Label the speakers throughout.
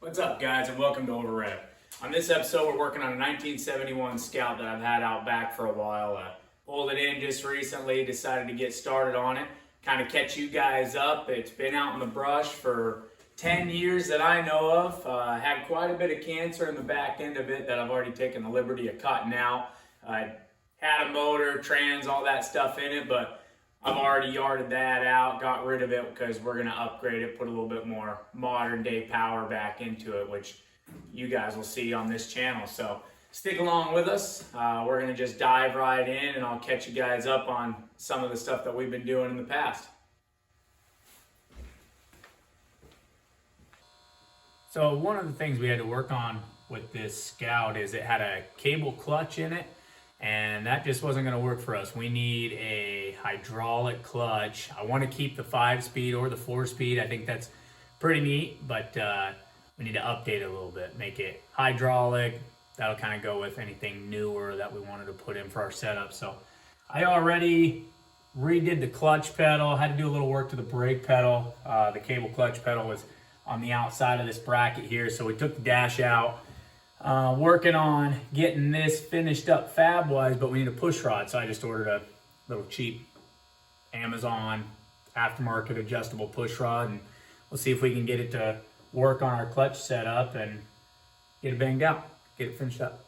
Speaker 1: What's up, guys, and welcome to Overrev. On this episode, we're working on a 1971 Scout that I've had out back for a while. Pulled it in just recently, decided to get started on it, kind of catch you guys up. It's been out in the brush for 10 years that I know of. Had quite a bit of cancer in the back end of it that I've already taken the liberty of cutting out. I had a motor, trans, all that stuff in it, but I've already yarded that out, got rid of it because we're going to upgrade it, put a little bit more modern day power back into it, which you guys will see on this channel. So stick along with us. We're going to just dive right in and I'll catch you guys up on some of the stuff that we've been doing in the past. So one of the things we had to work on with this Scout is it had a cable clutch in it. And that just wasn't going to work for us. We need a hydraulic clutch. I want to keep the 5-speed or the 4-speed. I think that's pretty neat, but we need to update it a little bit, make it hydraulic. That'll kind of go with anything newer that we wanted to put in for our setup. So I already redid the clutch pedal, had to do a little work to the brake pedal. The cable clutch pedal was on the outside of this bracket here, so we took the dash out. Working on getting this finished up fab-wise, but we need a push rod, so I just ordered a little cheap Amazon aftermarket adjustable push rod, and we'll see if we can get it to work on our clutch setup and get it banged out, get it finished up.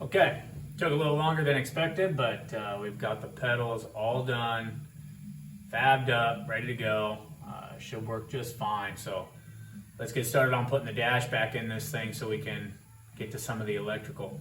Speaker 1: Okay, took a little longer than expected, but we've got the pedals all done, fabbed up, ready to go. Should work just fine. So let's get started on putting the dash back in this thing so we can get to some of the electrical.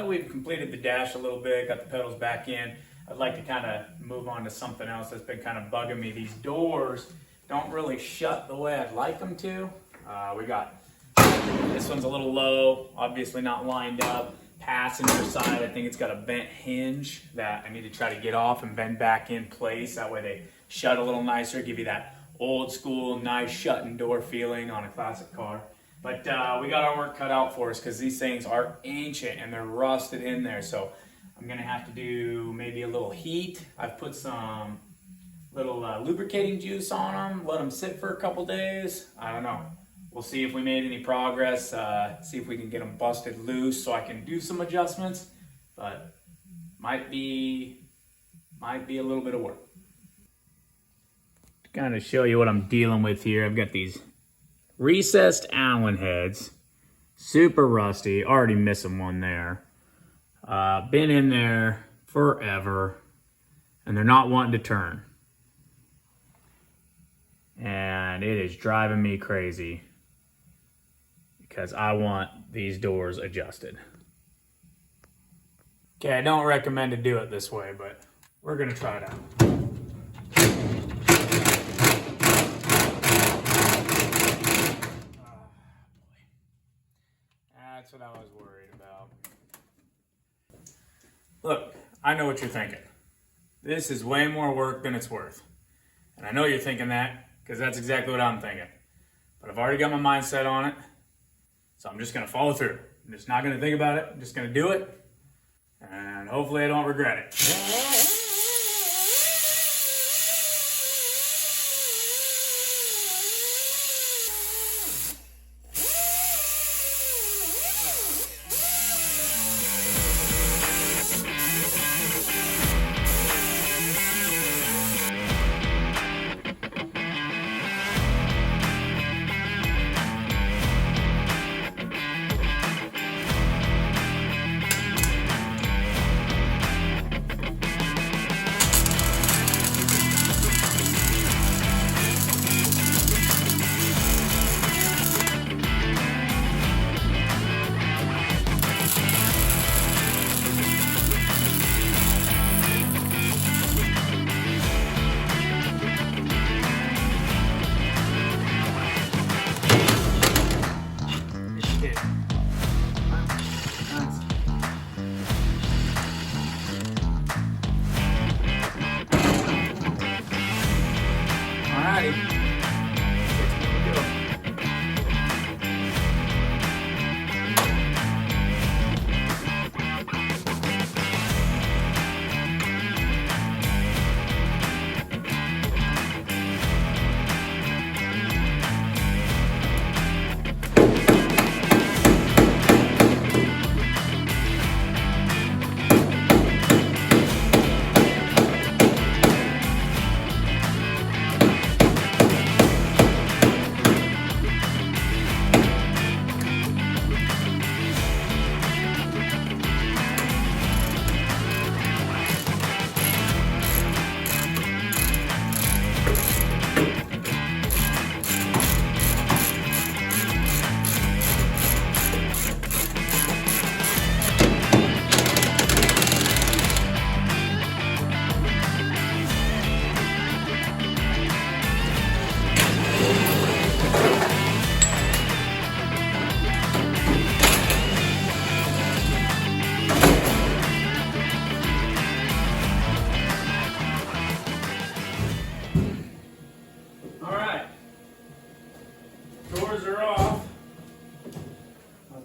Speaker 1: We've completed the dash a little bit, got the pedals back in. I'd like to kind of move on to something else that's been kind of bugging me. These doors don't really shut the way I'd like them to. We got, this one's a little low, obviously not lined up. Passenger side, I think it's got a bent hinge that I need to try to get off and bend back in place. That way they shut a little nicer, give you that old school, nice shutting door feeling on a classic car. But we got our work cut out for us because these things are ancient and they're rusted in there. So I'm gonna have to do maybe a little heat. I've put some little lubricating juice on them, let them sit for a couple days. I don't know. We'll see if we made any progress, see if we can get them busted loose so I can do some adjustments, but might be a little bit of work. To kind of show you what I'm dealing with here, I've got these recessed Allen heads, super rusty, already missing one there. Been in there forever, and they're not wanting to turn. And it is driving me crazy because I want these doors adjusted. Okay, I don't recommend to do it this way, but we're gonna try it out. That's what I was worried about. Look, I know what you're thinking. This is way more work than it's worth. And I know you're thinking that, because that's exactly what I'm thinking. But I've already got my mind set on it, so I'm just gonna follow through. I'm just not gonna think about it, I'm just gonna do it, and hopefully I don't regret it.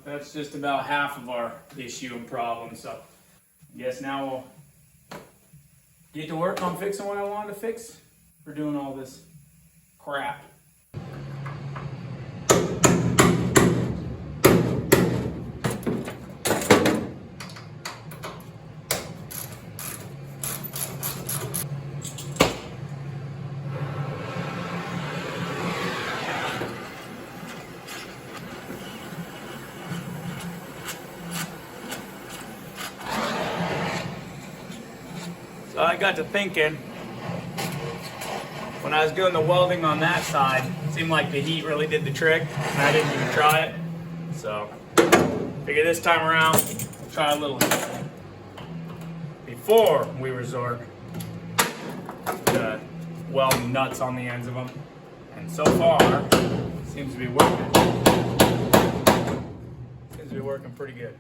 Speaker 1: That's just about half of our issue and problem. So I guess now we'll get to work on fixing what I wanted to fix for doing all this crap. So I got to thinking, when I was doing the welding on that side, it seemed like the heat really did the trick, and I didn't even try it. So, figure this time around, we'll try a little heat before we resort to welding nuts on the ends of them. And so far, it seems to be working. Seems to be working pretty good.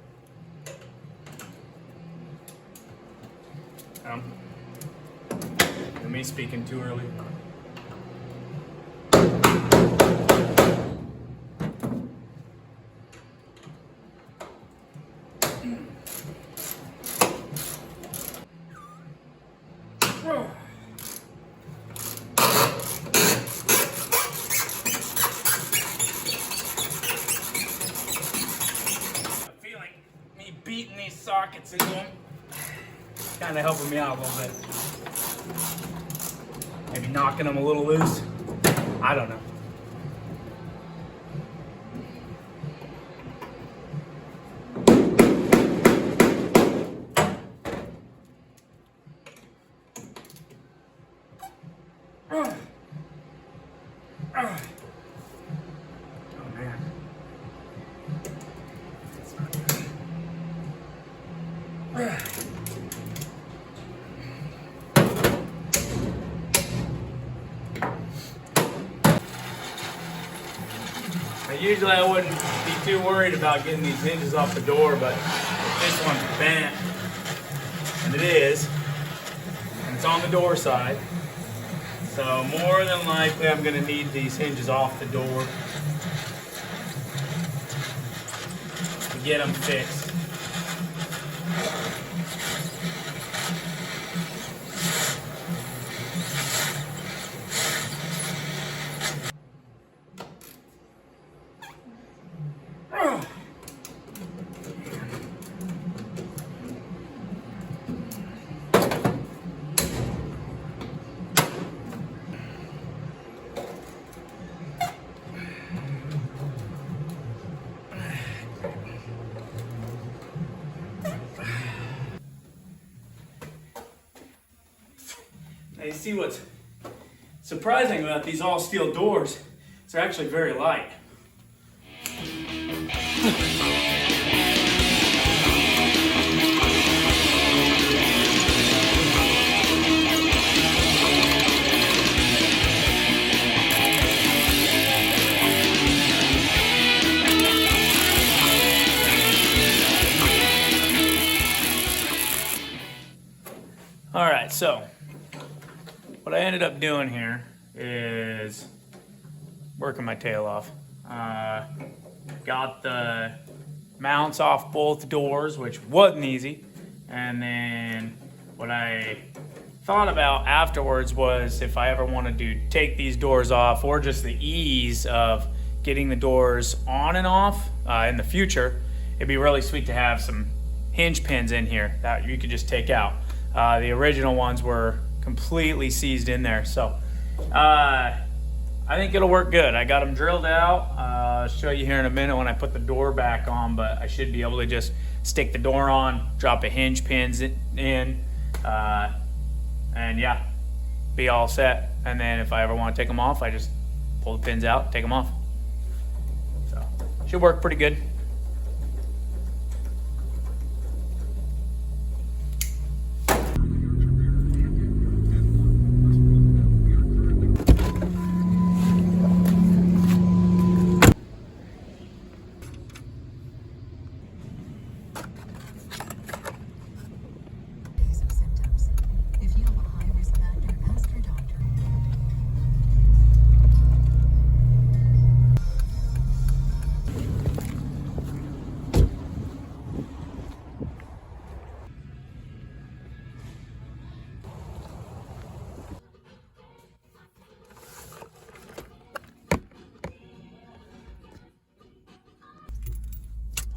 Speaker 1: Me speaking too early. Feeling me beating these sockets into them, kind of helping me out a little bit. Maybe knocking them a little loose. I don't know. Oh man. That's not good. Usually I wouldn't be too worried about getting these hinges off the door, but this one's bent, and it is, and it's on the door side. So more than likely I'm going to need these hinges off the door to get them fixed. Now you see what's surprising about these all steel doors, they're actually very light. All right, so what I ended up doing here is working my tail off. Got the mounts off both doors, which wasn't easy. And then what I thought about afterwards was if I ever wanted to take these doors off, or just the ease of getting the doors on and off in the future, it'd be really sweet to have some hinge pins in here that you could just take out. The original ones were completely seized in there, so I think it'll work good. I got them drilled out. I'll show you here in a minute when I put the door back on, but I should be able to just stick the door on, drop a hinge pins in, and yeah, be all set. And then if I ever want to take them off, I just pull the pins out, take them off. So should work pretty good.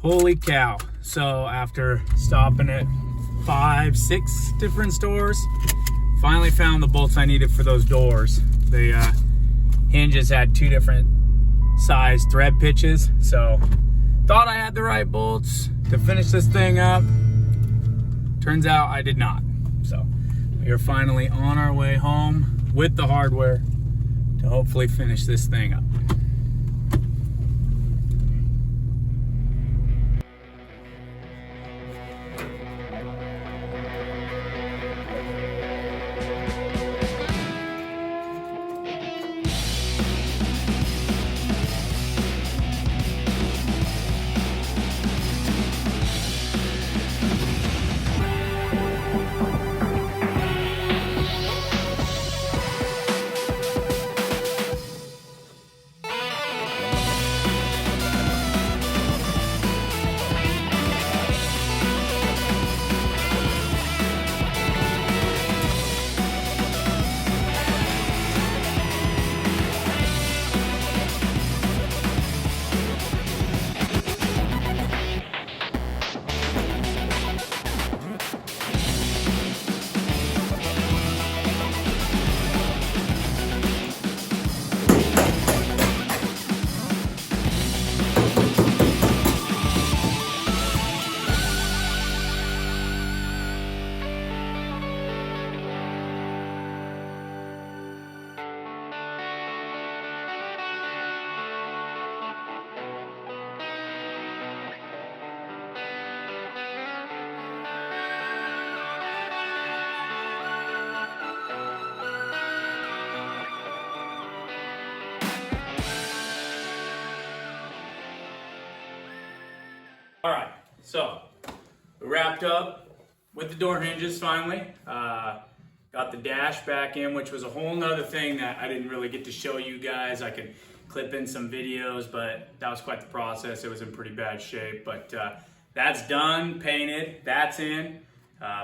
Speaker 1: Holy cow. So after stopping at 5, 6 different stores, finally found the bolts I needed for those doors. The hinges had 2 different size thread pitches, so thought I had the right bolts to finish this thing up. Turns out I did not. So we are finally on our way home with the hardware to hopefully finish this thing up. wrapped up with the door hinges finally. Got the dash back in, which was a whole nother thing that I didn't really get to show you guys. I could clip in some videos, but that was quite the process. It was in pretty bad shape, but that's done, painted, that's in.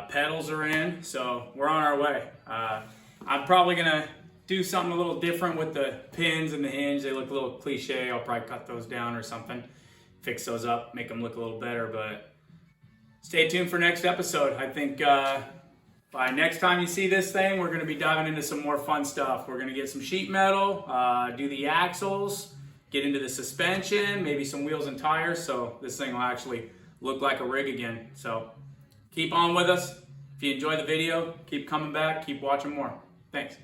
Speaker 1: Pedals are in, so we're on our way. I'm probably gonna do something a little different with the pins and the hinge. They look a little cliche. I'll probably cut those down or something, fix those up, make them look a little better, but stay tuned for next episode. I think by next time you see this thing, we're gonna be diving into some more fun stuff. We're gonna get some sheet metal, do the axles, get into the suspension, maybe some wheels and tires, so this thing will actually look like a rig again. So keep on with us. If you enjoy the video, keep coming back, keep watching more. Thanks.